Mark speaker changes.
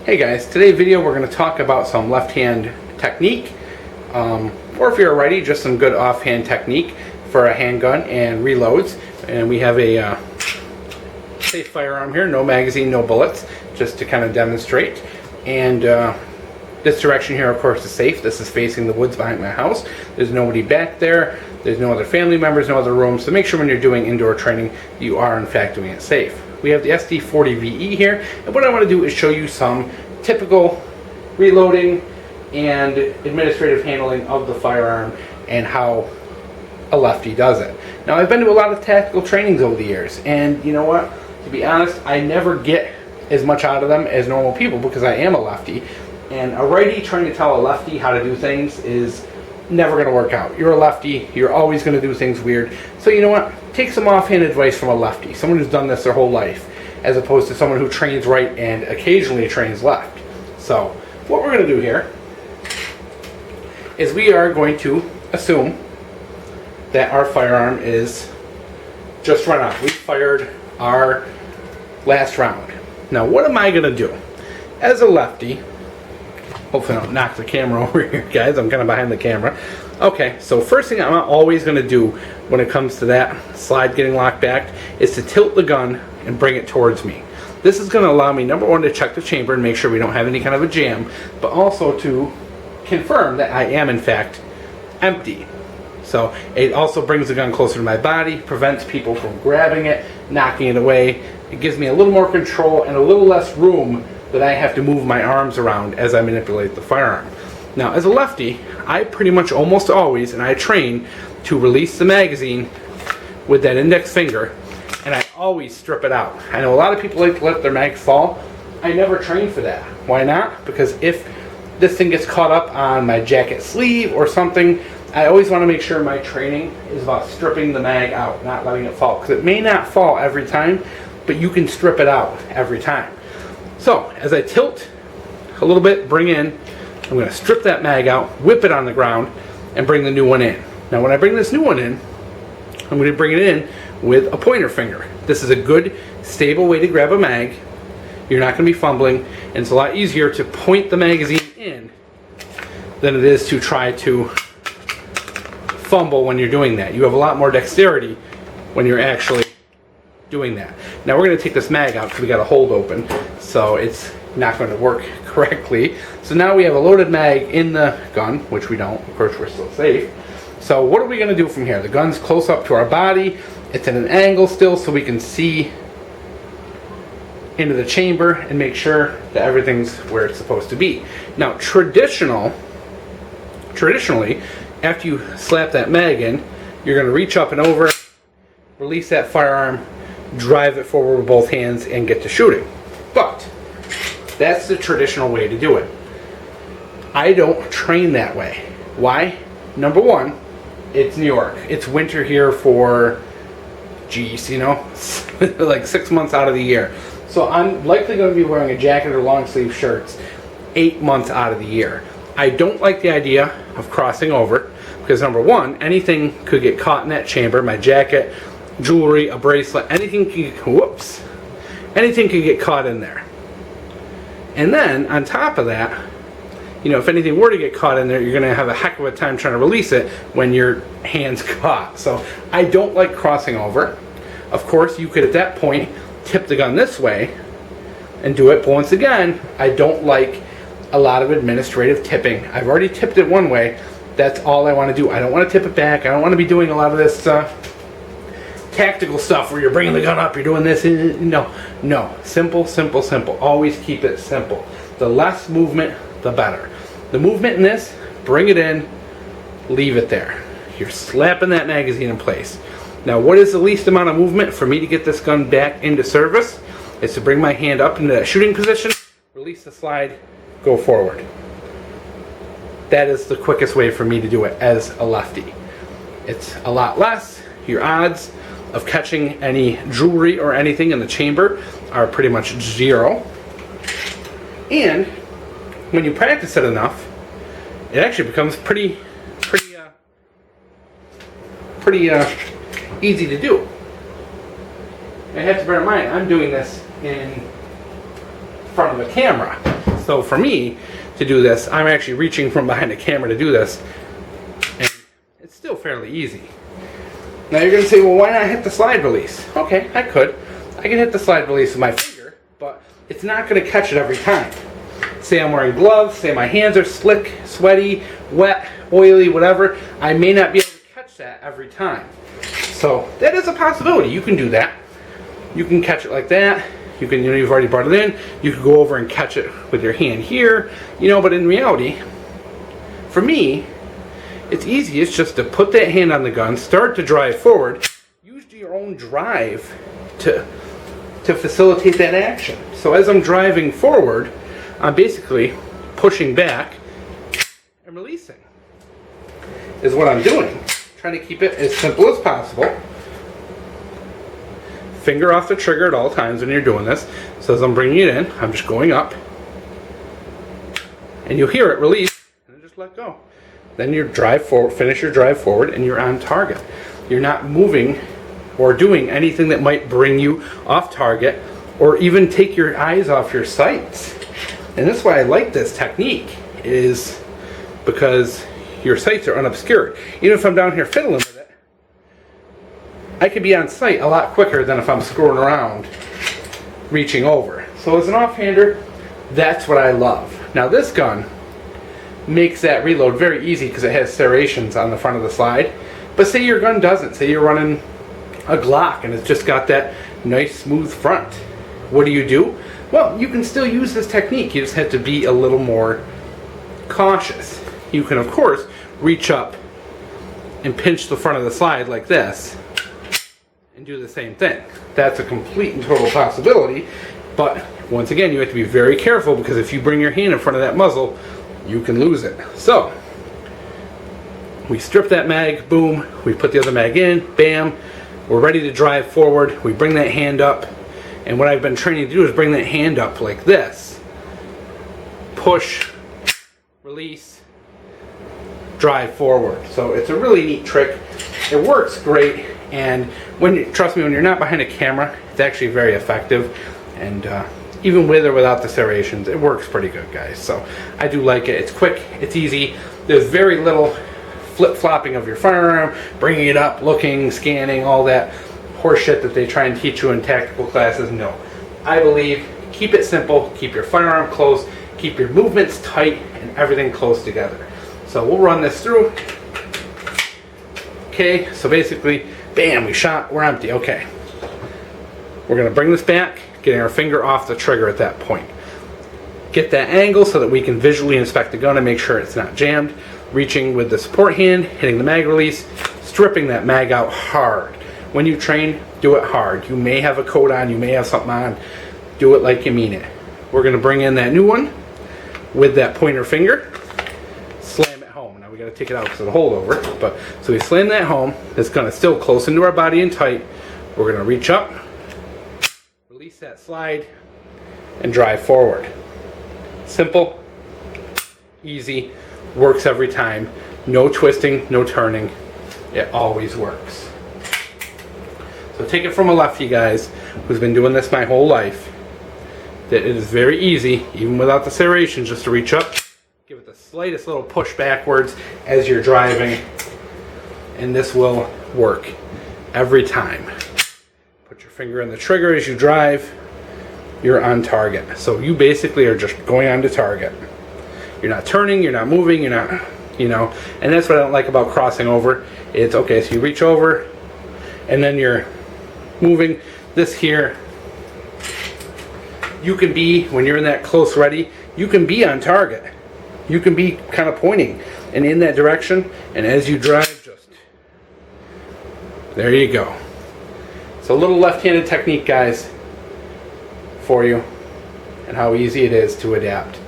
Speaker 1: Hey guys, today's video we're going to talk about some left-hand technique, or if you're a righty, just some good offhand technique for a handgun and reloads. And we have a safe firearm here, no magazine, no bullets, just to kind of demonstrate. And this direction here, of course, is safe. This is facing the woods behind my house. There's nobody back there. There's no other family members, no other rooms. So make sure when you're doing indoor training, you are in fact doing it safe. We have the SD40VE here, and what I want to do is show you some typical reloading and administrative handling of the firearm and how a lefty does it. Now, I've been to a lot of tactical trainings over the years, and you know what? To be honest, I never get as much out of them as normal people because I am a lefty, and a righty trying to tell a lefty how to do things is never going to work out. You're a lefty, you're always going to do things weird. So you know what? Take some offhand advice from a lefty, someone who's done this their whole life, as opposed to someone who trains right and occasionally trains left. So what we're going to do here is we are going to assume that our firearm is just run off. We fired our last round. Now what am I going to do? As a lefty, hopefully I don't knock the camera over here, guys. I'm kind of behind the camera. Okay, so first thing I'm always going to do when it comes to that slide getting locked back is to tilt the gun and bring it towards me. This is going to allow me, number one, to check the chamber and make sure we don't have any kind of a jam, but also to confirm that I am in fact empty. So it also brings the gun closer to my body, prevents people from grabbing it, knocking it away. It gives me a little more control and a little less room that I have to move my arms around as I manipulate the firearm. Now, as a lefty, I pretty much almost always, and I train to release the magazine with that index finger, and I always strip it out. I know a lot of people like to let their mag fall. I never train for that. Why not? Because if this thing gets caught up on my jacket sleeve or something, I always want to make sure my training is about stripping the mag out, not letting it fall. Because it may not fall every time, but you can strip it out every time. So, as I tilt a little bit, bring in, I'm going to strip that mag out, whip it on the ground, and bring the new one in. Now, when I bring this new one in, I'm going to bring it in with a pointer finger. This is a good, stable way to grab a mag. You're not going to be fumbling, and it's a lot easier to point the magazine in than it is to try to fumble when you're doing that. You have a lot more dexterity when you're actually doing that. Now we're going to take this mag out because we got a hold open, so it's not going to work correctly. So now we have a loaded mag in the gun, which we don't. Of course, we're still safe. So what are we going to do from here? The gun's close up to our body. It's at an angle still, so we can see into the chamber and make sure that everything's where it's supposed to be. Now, traditionally, after you slap that mag in, you're going to reach up and over, release that firearm, drive it forward with both hands, and get to shooting. But that's the traditional way to do it. I don't train that way. Why? Number one, it's New York. It's winter here for, geez, you know, like 6 months out of the year. So I'm likely going to be wearing a jacket or long sleeve shirts 8 months out of the year. I don't like the idea of crossing over because, number one, anything could get caught in that chamber. My jacket, jewelry, a bracelet, anything could get caught in there. And then on top of that, you know, if anything were to get caught in there, you're going to have a heck of a time trying to release it when your hand's caught. So I don't like crossing over. Of course, you could at that point tip the gun this way and do it, but once again, I don't like a lot of administrative tipping. I've already tipped it one way. That's all I want to do. I don't want to tip it back. I don't want to be doing a lot of this tactical stuff where you're bringing the gun up, you're doing this. No. Simple. Always keep it simple. The less movement, the better. The movement in this, bring it in, leave it there. You're slapping that magazine in place. Now, what is the least amount of movement for me to get this gun back into service? Is to bring my hand up into that shooting position, release the slide, go forward. That is the quickest way for me to do it as a lefty. It's a lot less. Your odds of catching any jewelry or anything in the chamber are pretty much zero. And when you practice it enough, it actually becomes pretty easy to do. I have to bear in mind, I'm doing this in front of a camera. So for me to do this, I'm actually reaching from behind the camera to do this, and it's still fairly easy. Now you're going to say, well, why not hit the slide release? Okay, I could. I can hit the slide release with my finger, but it's not going to catch it every time. Say I'm wearing gloves, say my hands are slick, sweaty, wet, oily, whatever, I may not be able to catch that every time. So that is a possibility. You can do that. You can catch it like that. You can, you've already brought it in. You can go over and catch it with your hand here, but in reality, for me, it's easy. It's just to put that hand on the gun, start to drive forward, use your own drive to facilitate that action. So as I'm driving forward, I'm basically pushing back and releasing is what I'm doing. Trying to keep it as simple as possible. Finger off the trigger at all times when you're doing this. So as I'm bringing it in, I'm just going up. And you'll hear it release and just let go. Then you drive forward, finish your drive forward, and you're on target. You're not moving or doing anything that might bring you off target or even take your eyes off your sights. And that's why I like this technique, is because your sights are unobscured. Even if I'm down here fiddling with it, I could be on sight a lot quicker than if I'm screwing around, reaching over. So as an offhander, that's what I love. Now this gun makes that reload very easy because it has serrations on the front of the slide. But say your gun doesn't. Say you're running a Glock and it's just got that nice smooth front. What do? Well, you can still use this technique. You just have to be a little more cautious. You can, of course, reach up and pinch the front of the slide like this and do the same thing. That's a complete and total possibility, but once again, you have to be very careful because if you bring your hand in front of that muzzle, you can lose it. So, we strip that mag, boom, we put the other mag in, bam, we're ready to drive forward, we bring that hand up, and what I've been training to do is bring that hand up like this. Push, release, drive forward. So it's a really neat trick. It works great, and trust me, when you're not behind a camera, it's actually very effective. And even with or without the serrations, it works pretty good, guys. So I do like it. It's quick, it's easy. There's very little flip-flopping of your firearm, bringing it up, looking, scanning, all that horseshit that they try and teach you in tactical classes. No. I believe keep it simple, keep your firearm close, keep your movements tight, and everything close together. So we'll run this through. Okay, so basically, bam, we shot, we're empty. Okay. We're going to bring this back, getting our finger off the trigger at that point. Get that angle so that we can visually inspect the gun and make sure it's not jammed. Reaching with the support hand, hitting the mag release, stripping that mag out hard. When you train, do it hard. You may have a coat on, you may have something on. Do it like you mean it. We're going to bring in that new one with that pointer finger. Slam it home. Now we got to take it out because of the holdover. But so we slam that home. It's going to still close into our body and tight. We're going to reach up, release that slide, and drive forward. Simple, easy, works every time. No twisting, no turning. It always works. So take it from a lefty, guys, who's been doing this my whole life, that it is very easy, even without the serrations, just to reach up, give it the slightest little push backwards as you're driving, and this will work every time. Put your finger in the trigger as you drive, you're on target. So you basically are just going on to target. You're not turning, you're not moving, you're not, and that's what I don't like about crossing over. It's okay, so you reach over, and then you're moving this here. You can be, when you're in that close ready, you can be on target. You can be kind of pointing and in that direction, and as you drive, just, there you go. It's a little left-handed technique, guys, for you, and how easy it is to adapt.